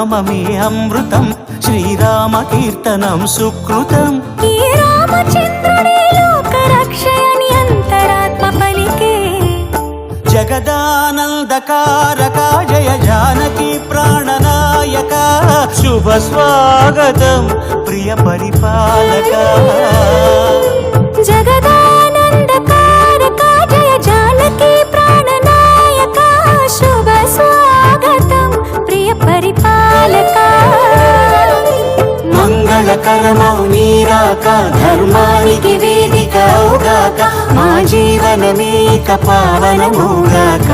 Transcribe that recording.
నామమే అమృతం, శ్రీరామ కీర్తనం సుకృతం. ఈ రామచంద్రుడే లోక రక్షయని అంతరాత్మ పలికే. జగదానందకారక జయ జానకి ప్రాణనాయక, శుభ స్వాగతం ప్రియ పరిపాలక. జగదానందకారక జయ జానకి ప్రాణనాయక, శుభ స్వాగతం ప్రియ పరిపాలక. మంగళకరమౌ నీరాక, ధర్మానికి వేదిక అవుగాక, మా జీవనమేక పావనమౌగాక.